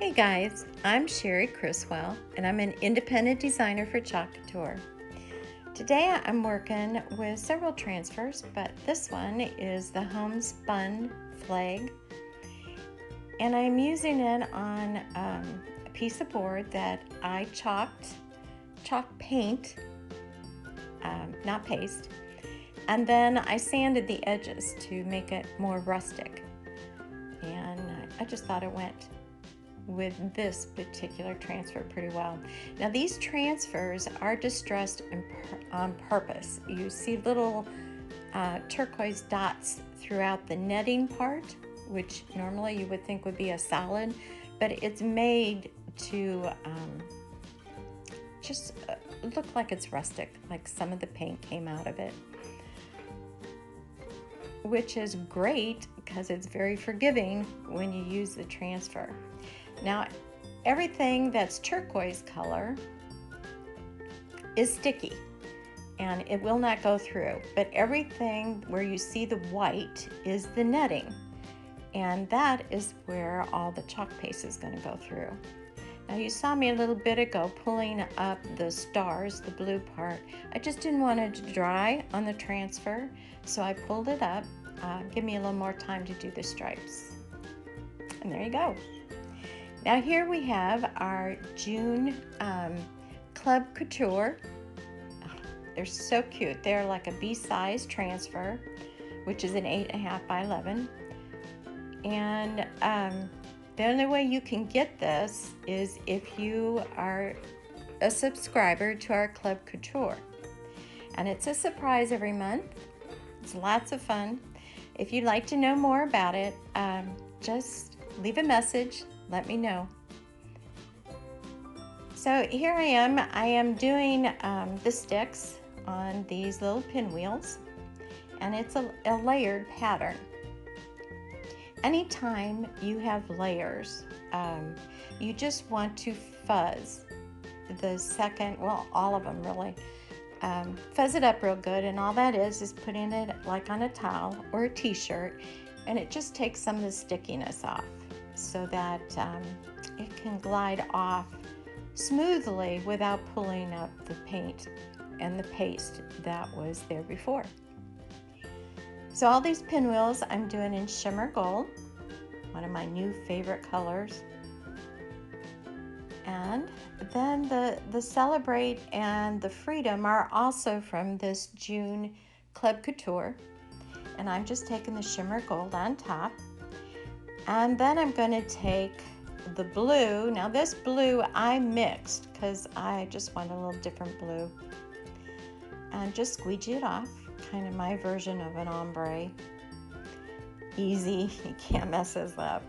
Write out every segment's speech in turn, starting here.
Hey guys, I'm Cherie Criswell and I'm an independent designer for Couture. Today I'm working with several transfers, but this one is the Homespun flag, and I'm using it on a piece of board that I chalk paint, not paste, and then I sanded the edges to make it more rustic, and I just thought it went with this particular transfer pretty well. Now these transfers are distressed on purpose. You see little turquoise dots throughout the netting part, which normally you would think would be a solid, but it's made to just look like it's rustic, like some of the paint came out of it, which is great because it's very forgiving when you use the transfer. Now, everything that's turquoise color is sticky and it will not go through, but everything where you see the white is the netting, and that is where all the chalk paste is going to go through. Now, you saw me a little bit ago pulling up the stars, the blue part. I just didn't want it to dry on the transfer, so I pulled it up. Give me a little more time to do the stripes. And there you go. Now here we have our June Club Couture. Oh, they're so cute. They're like a B-size transfer, which is an 8.5 by 11. And the only way you can get this is if you are a subscriber to our Club Couture. And it's a surprise every month. It's lots of fun. If you'd like to know more about it, just leave a message. Let me know. So here I am doing the sticks on these little pinwheels, and it's a layered pattern. Anytime you have layers, you just want to fuzz the second, well, all of them really. Fuzz it up real good, and all that is putting it like on a towel or a t-shirt, and it just takes some of the stickiness off, so that it can glide off smoothly without pulling up the paint and the paste that was there before. So all these pinwheels I'm doing in shimmer gold, one of my new favorite colors. And then the Celebrate and the Freedom are also from this June Club Couture, and I'm just taking the shimmer gold on top. And then I'm going to take the blue. Now this blue I mixed because I just want a little different blue. And just squeegee it off, kind of my version of an ombre. Easy, you can't mess this up.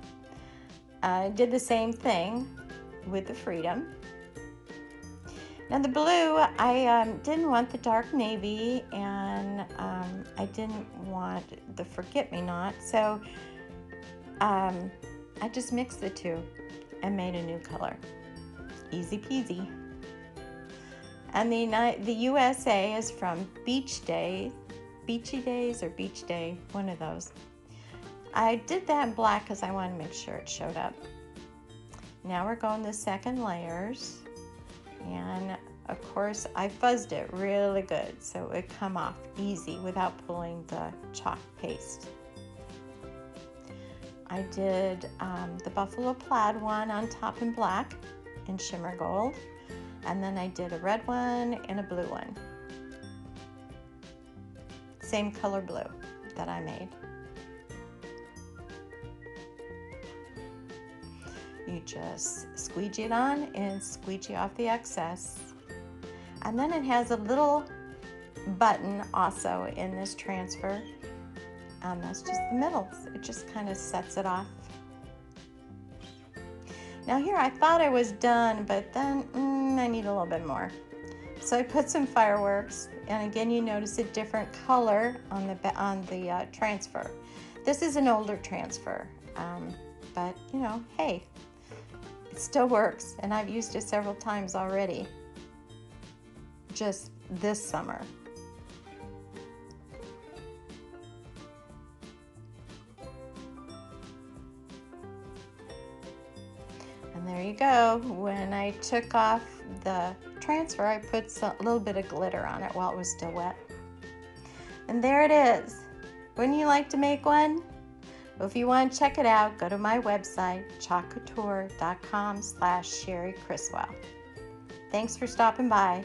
I did the same thing with the Freedom. Now the blue, I didn't want the dark navy, and I didn't want the forget-me-not, so I just mixed the two and made a new color. Easy peasy. And the USA is from Beachy Days or Beach Day, one of those. I did that in black because I wanted to make sure it showed up. Now we're going the second layers, and of course I fuzzed it really good so it would come off easy without pulling the chalk paste. I did the buffalo plaid one on top in black and shimmer gold, and then I did a red one and a blue one. Same color blue that I made. You just squeegee it on and squeegee off the excess. And then it has a little button also in this transfer. That's just the middle. It just kind of sets it off. Now here I thought I was done, but then I need a little bit more. So I put some fireworks, and again you notice a different color on the transfer. This is an older transfer, but you know, hey, it still works, and I've used it several times already, just this summer. And there you go. When I took off the transfer, I put a little bit of glitter on it while it was still wet. And there it is. Wouldn't you like to make one? Well, if you want to check it out, go to my website, chalkcouture.com/Cherie Criswell. Thanks for stopping by.